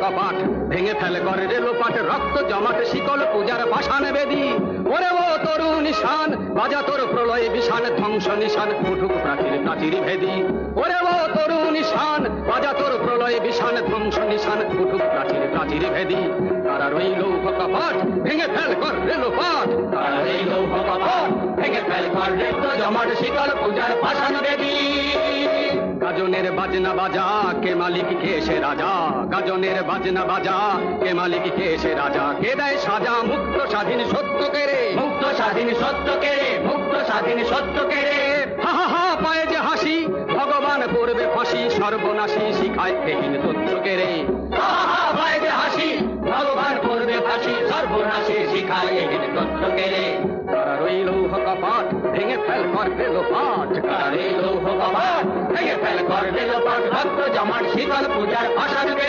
কপাট ভেঙে ফেলে করে রেলোপাট, রক্ত জমাট শিকল পূজার পাষাণ বেদী। ওরে ও তরু নিশান বাজা তোর প্রলয় বিষান, ধ্বংস নিশান উঠুক প্রাচীর প্রাচীর ভেদী। ওরে ও তরু নিশান বাজা তোর প্রলয় বিষান, ধ্বংস নিশান উঠুক প্রাচীর প্রাচীর ভেদী। তারা রইল কপাট ভেঙে ফেল কর রেলোপাট, তারা রইল কপাট ভেঙে ফেল কর রক্ত জমাট শিকল পূজার পাষাণ বেদী। গাজনের বাজনা বাজা কে মালিক কে সে রাজা, গাজনের বাজনা বাজা কে মালিক কে সে রাজা। কে দেয় সাজা মুক্ত স্বাধীন সত্য কে রে, মুক্ত স্বাধীন সত্য কে রে, মুক্ত স্বাধীন সত্য কে রে। হা হা হা পায়ে যে হাসি ভগবান করবে ফাঁসি, সর্বনাশী শিখায় দেহীন তথ্য কে রে। হা হা হা পায়ে যে হাসি ভগবান করবে ফাঁসি, সর্বনাশী শিখায় দেহীন তথ্য কে রে। তারা রইল কপাট ভেঙে ফেল কর রেলোপাট, তারা রইল কপাট ভেঙে ফেল কর রেলোপাট, ভক্ত জমাট শীতল পূজার পাষাণ।